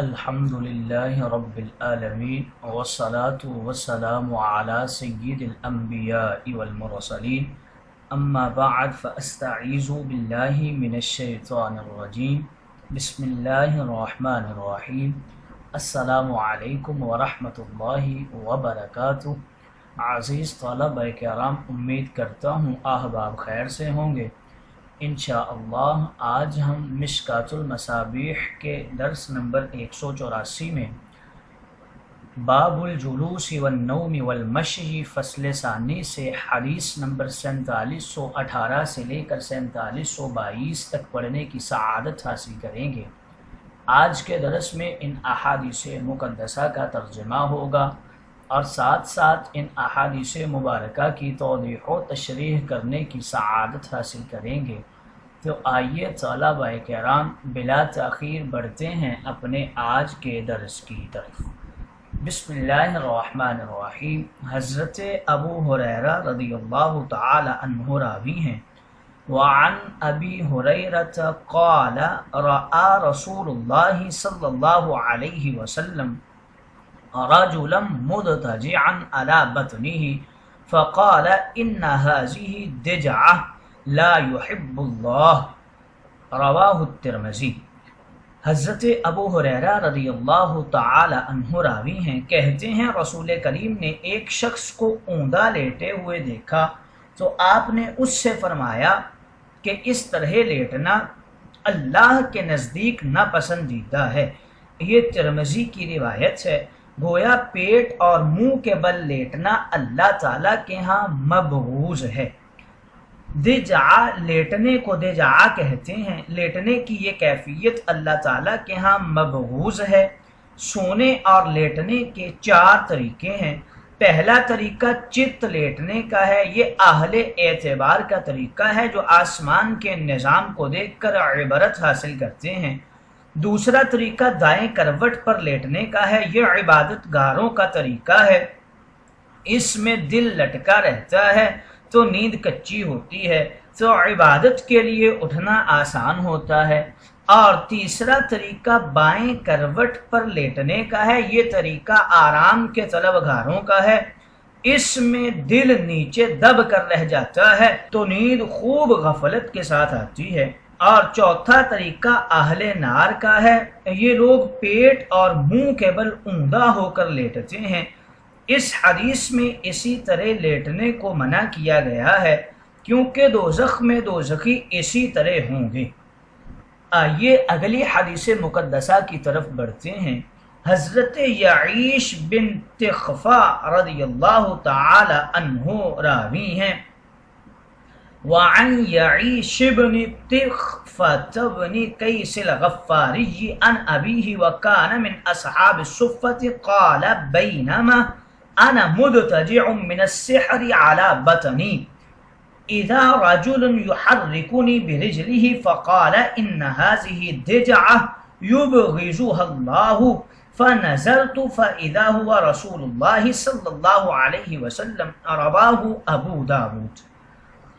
الحمدللہ رب العالمین والصلاة والسلام علی سید الانبیاء والمرسلین اما بعد فاستعیذ باللہ من الشیطان الرجیم بسم اللہ الرحمن الرحیم السلام علیکم ورحمۃ اللہ وبرکاتہ۔ عزیز طلبہ کرام، امید کرتا ہوں احباب خیر سے ہوں گے۔ انشاءاللہ آج ہم مشکات المصابیح کے درس نمبر 184 میں باب الجلوس والنوم والمشی فصل ثانی سے حدیث نمبر 4718 سے لے کر 4722 تک پڑھنے کی سعادت حاصل کریں گے۔ آج کے درس میں ان احادیث مقدسہ کا ترجمہ ہوگا اور ساتھ ساتھ ان احادیث مبارکہ کی توضیح و تشریح کرنے کی سعادت حاصل کریں گے۔ تو آئیے طلبہ کرام بلا تاخیر بڑھتے ہیں اپنے آج کے درس کی طرف۔ بسم اللہ الرحمن الرحیم۔ حضرت ابو ہریرہ رضی اللہ تعالی عنہ راوی ہیں۔ وعن ابی ہریرہ قال رأى رسول اللہ صلی اللہ علیہ وسلم رجلا مضطجعا على بطنه فقال ان هذه دجعة لا يحب اللہ، رواہ الترمذی۔ حضرت ابو ہریرہ رضی اللہ تعالی عنہ راوی ہیں، کہتے ہیں رسول کریم نے ایک شخص کو اوندا لیٹے ہوئے دیکھا تو آپ نے اس سے فرمایا کہ اس طرح لیٹنا اللہ کے نزدیک ناپسندیدہ ہے۔ یہ ترمذی کی روایت ہے۔ گویا پیٹ اور منہ کے بل لیٹنا اللہ تعالیٰ کے ہاں مبغوض ہے۔ دجعہ لیٹنے کو دجعہ کہتے ہیں۔ لیٹنے کی یہ کیفیت اللہ تعالیٰ کے ہاں مبغوض ہے۔ سونے اور لیٹنے کے 4 طریقے ہیں۔ پہلا طریقہ چت لیٹنے کا ہے۔ یہ اہل اعتبار کا طریقہ ہے جو آسمان کے نظام کو دیکھ کر عبرت حاصل کرتے ہیں۔ دوسرا طریقہ دائیں کروٹ پر لیٹنے کا ہے۔ یہ عبادت گاروں کا طریقہ ہے۔ اس میں دل لٹکا رہتا ہے تو نیند کچی ہوتی ہے، تو عبادت کے لیے اٹھنا آسان ہوتا ہے۔ اور تیسرا طریقہ بائیں کروٹ پر لیٹنے کا ہے۔ یہ طریقہ آرام کے طلبگاروں کا ہے۔ اس میں دل نیچے دب کر رہ جاتا ہے تو نیند خوب غفلت کے ساتھ آتی ہے۔ اور چوتھا طریقہ اہل نار کا ہے۔ یہ لوگ پیٹ اور منہ کے بل اوندا ہو کر لیٹتے ہیں۔ اس حدیث میں اسی طرح لیٹنے کو منع کیا گیا ہے کیونکہ دوزخ میں دوزخی اسی طرح ہوں گے۔ آئیے اگلی حدیث مقدسہ کی طرف بڑھتے ہیں۔ حضرت یعیش بنت خفا رضی اللہ تعالی عنہ راوی ہیں۔ وعن یعیش بن تخفۃ بن قیس الغفاری عن ابیہ وکان من اصحاب الصفۃ قال بینما انا مضطجع من السحر على بطنی اذا رجل يحركني برجله فقال ان هذه دجعة يبغضها الله فنزلت فاذا هو رسول الله صلى الله عليه وسلم، رواه ابو داود۔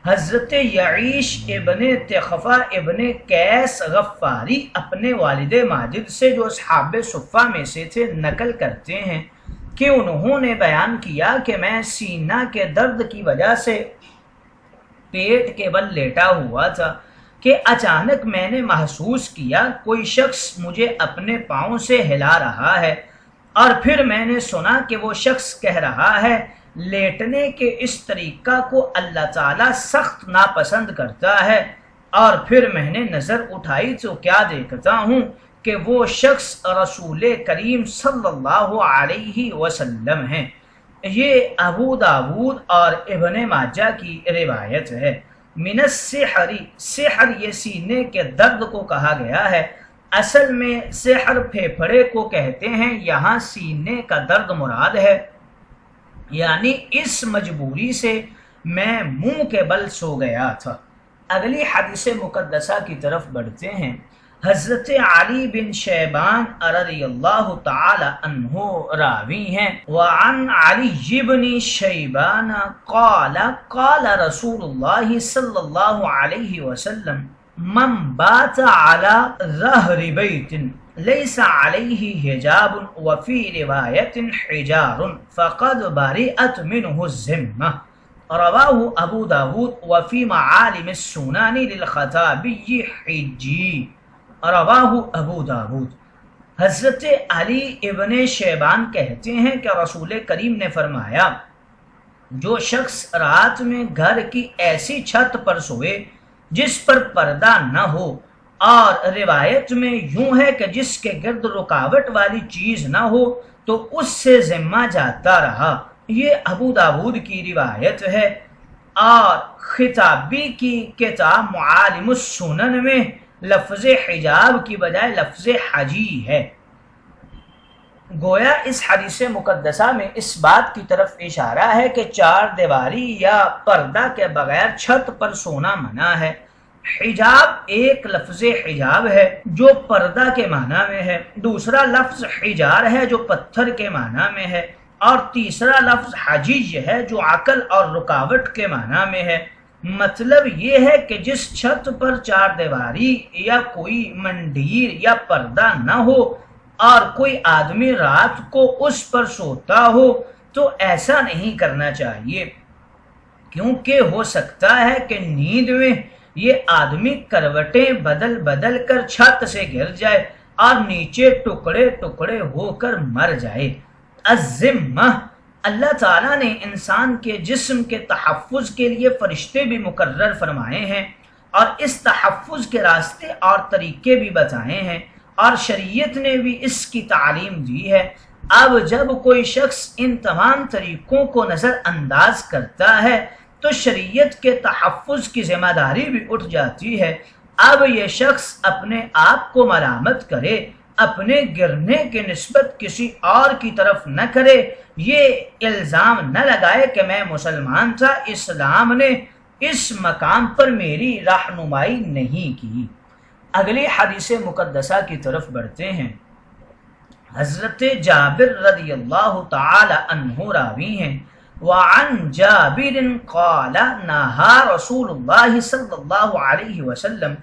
حضرت یعیش ابن تخفہ ابن قیس غفاری اپنے والد ماجد سے جو اصحاب صفہ میں سے تھے نقل کرتے ہیں کہ انہوں نے بیان کیا کہ میں سینہ کے درد کی وجہ سے پیٹ کے بل لیٹا ہوا تھا کہ اچانک میں نے محسوس کیا کوئی شخص مجھے اپنے پاؤں سے ہلا رہا ہے، اور پھر میں نے سنا کہ وہ شخص کہہ رہا ہے لیٹنے کے اس طریقہ کو اللہ تعالیٰ سخت ناپسند کرتا ہے، اور پھر میں نے نظر اٹھائی تو کیا دیکھتا ہوں کہ وہ شخص رسول کریم صلی اللہ علیہ وسلم ہیں۔ یہ ابو داود اور ابن ماجہ کی روایت ہے۔ من السحر، سحر یہ سینے کے درد کو کہا گیا ہے۔ اصل میں سحر پھیپھڑے کو کہتے ہیں، یہاں سینے کا درد مراد ہے۔ یعنی اس مجبوری سے میں منہ کے بل سو گیا تھا۔ اگلی حدیث مقدسہ کی طرف بڑھتے ہیں۔ حضرت علی بن شیبان رضی اللہ تعالی عنہ راوی ہیں۔ وعن علی بن شیبان قال قال رسول اللہ صلی اللہ علیہ وسلم من بات على ظهر بيت لیس علیہ حجاب وفی روایت حجار فقد برئت منہ الذمہ رواہ ابو داود وفی معالم السنن للخطابی حجی رواہ ابو داود۔ حضرت علی ابن شیبان کہتے ہیں کہ رسول کریم نے فرمایا جو شخص رات میں گھر کی ایسی چھت پر سوئے جس پر پردہ نہ ہو، اور روایت میں یوں ہے کہ جس کے گرد رکاوٹ والی چیز نہ ہو، تو اس سے ذمہ جاتا رہا۔ یہ ابو داود کی روایت ہے، اور خطابی کی کتاب معالم السنن میں لفظ حجاب کی بجائے لفظ حجی ہے۔ گویا اس حدیث مقدسہ میں اس بات کی طرف اشارہ ہے کہ چار دیواری یا پردہ کے بغیر چھت پر سونا منع ہے۔ حجاب ایک لفظ حجاب ہے جو پردہ کے معنی میں ہے، دوسرا لفظ حجار ہے جو پتھر کے معنی میں ہے، اور تیسرا لفظ حجیج ہے جو عقل اور رکاوٹ کے معنی میں ہے۔ مطلب یہ ہے کہ جس چھت پر چار دیواری یا کوئی مندیر یا پردہ نہ ہو اور کوئی آدمی رات کو اس پر سوتا ہو تو ایسا نہیں کرنا چاہیے، کیونکہ ہو سکتا ہے کہ نیند میں یہ آدمی کروٹیں بدل بدل کر چھت سے گر جائے اور نیچے ٹکڑے ٹکڑے ہو کر مر جائے۔ الذمہ، اللہ تعالیٰ نے انسان کے جسم کے تحفظ کے لیے فرشتے بھی مقرر فرمائے ہیں، اور اس تحفظ کے راستے اور طریقے بھی بتائے ہیں، اور شریعت نے بھی اس کی تعلیم دی ہے۔ اب جب کوئی شخص ان تمام طریقوں کو نظر انداز کرتا ہے تو شریعت کے تحفظ کی ذمہ داری بھی اٹھ جاتی ہے۔ اب یہ شخص اپنے آپ کو ملامت کرے، اپنے گرنے کی نسبت کسی اور کی طرف نہ کرے، یہ الزام نہ لگائے کہ میں مسلمان تھا، اسلام نے اس مقام پر میری رہنمائی نہیں کی۔ اگلی حدیث مقدسہ کی طرف بڑھتے ہیں۔ حضرت جابر رضی اللہ تعالی عنہ راوی ہیں، وعن جابر قال نہا رسول اللہ صلی اللہ علیہ وسلم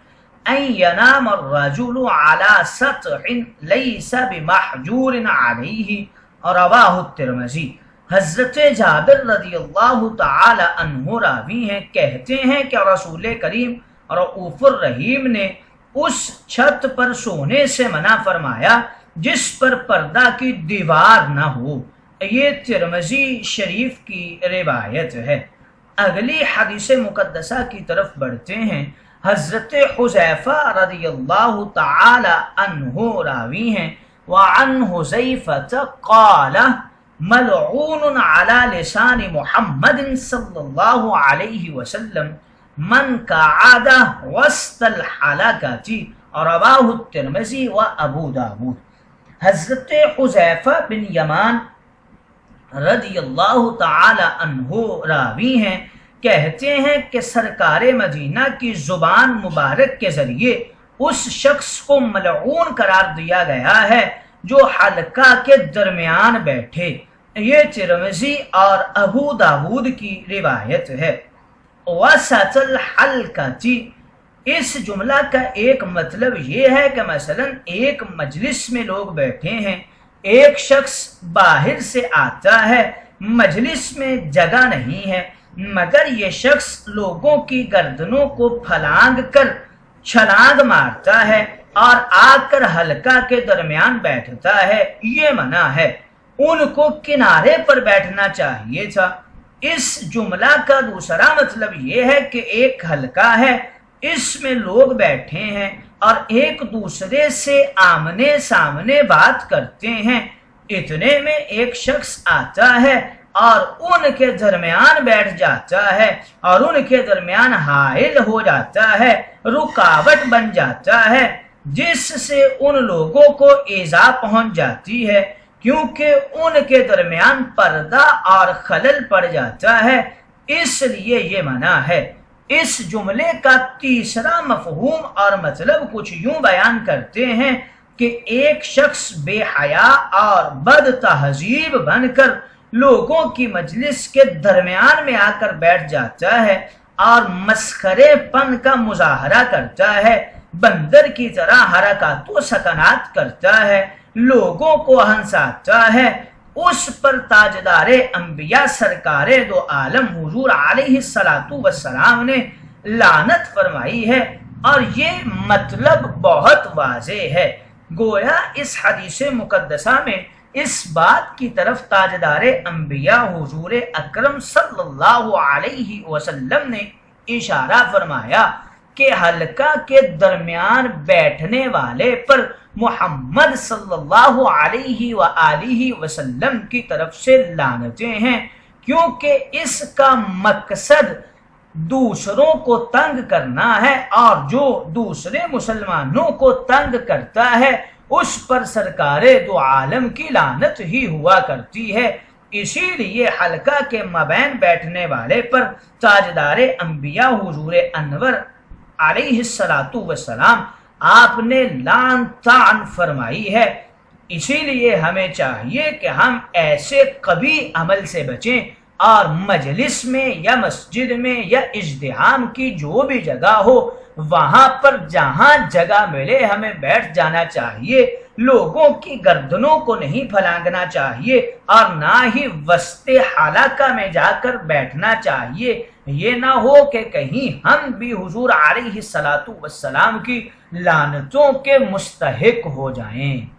ان ینام الرجل على سطح لیس بمحجور علیہ رواہ الترمذی۔ حضرت جابر رضی اللہ تعالی عنہ راوی ہیں، کہتے ہیں کہ رسول کریم رؤوف الرحیم نے اس چھت پر سونے سے منع فرمایا جس پر پردہ کی دیوار نہ ہو۔ یہ ترمذی شریف کی روایت ہے۔ اگلی حدیث مقدسہ کی طرف بڑھتے ہیں۔ حضرت حذیفہ رضی اللہ تعالی عنہ راوی ہیں، وعن حذیفہ قال ملعون علی لسان محمد صلی اللہ علیہ وسلم من قعد وسط الحلقۃ رواہ الترمذی و ابو داود۔ حضرت حذیفہ بن یمان رضی اللہ تعالی عنہ راوی ہیں، کہتے ہیں کہ سرکار مدینہ کی زبان مبارک کے ذریعے اس شخص کو ملعون قرار دیا گیا ہے جو حلقہ کے درمیان بیٹھے۔ یہ ترمذی اور ابو داود کی روایت ہے۔ وسط الحلقۃ، اس جملہ کا ایک مطلب یہ ہے کہ مثلا ایک مجلس میں لوگ بیٹھے ہیں، ایک شخص باہر سے آتا ہے، مجلس میں جگہ نہیں ہے، مگر یہ شخص لوگوں کی گردنوں کو پھلانگ کر چھلانگ مارتا ہے اور آ کر حلقہ کے درمیان بیٹھتا ہے، یہ منع ہے۔ ان کو کنارے پر بیٹھنا چاہیے تھا۔ اس جملہ کا دوسرا مطلب یہ ہے کہ ایک حلقہ ہے، اس میں لوگ بیٹھے ہیں اور ایک دوسرے سے آمنے سامنے بات کرتے ہیں، اتنے میں ایک شخص آتا ہے اور ان کے درمیان بیٹھ جاتا ہے اور ان کے درمیان حائل ہو جاتا ہے، رکاوٹ بن جاتا ہے، جس سے ان لوگوں کو ایذا پہنچ جاتی ہے، کیونکہ ان کے درمیان پردہ اور خلل پڑ جاتا ہے، اس لیے یہ منع ہے۔ اس جملے کا تیسرا مفہوم اور مطلب کچھ یوں بیان کرتے ہیں کہ ایک شخص بے حیا اور بد تہذیب بن کر لوگوں کی مجلس کے درمیان میں آ کر بیٹھ جاتا ہے اور مسخرے پن کا مظاہرہ کرتا ہے، بندر کی طرح حرکات و سکنات کرتا ہے، لوگوں کو ہنساتا ہے، اس پر تاجدار انبیاء سرکار دو عالم حضور علیہ السلام نے لعنت فرمائی ہے۔ اور یہ مطلب بہت واضح ہے، گویا اس حدیث مقدسہ میں اس بات کی طرف تاجدار انبیاء حضور اکرم صلی اللہ علیہ وسلم نے اشارہ فرمایا کہ حلقہ کے درمیان بیٹھنے والے پر محمد صلی اللہ علیہ وآلہ وسلم کی طرف سے لعنتیں ہیں، کیونکہ اس کا مقصد دوسروں کو تنگ کرنا ہے، اور جو دوسرے مسلمانوں کو تنگ کرتا ہے اس پر سرکار دو عالم کی لعنت ہی ہوا کرتی ہے۔ اسی لیے حلقہ کے مابین بیٹھنے والے پر تاجدار انبیاء حضور انور علیہ السلام آپ نے لعن طعن فرمائی ہے۔ اسی لیے ہمیں چاہیے کہ ہم ایسے قبیح عمل سے بچیں، اور مجلس میں یا مسجد میں یا اجتماع کی جو بھی جگہ ہو وہاں پر جہاں جگہ ملے ہمیں بیٹھ جانا چاہیے، لوگوں کی گردنوں کو نہیں پھلانگنا چاہیے، اور نہ ہی وسط حلقہ میں جا کر بیٹھنا چاہیے۔ یہ نہ ہو کہ کہیں ہم بھی حضور علیہ السلام کی لعنتوں کے مستحق ہو جائیں۔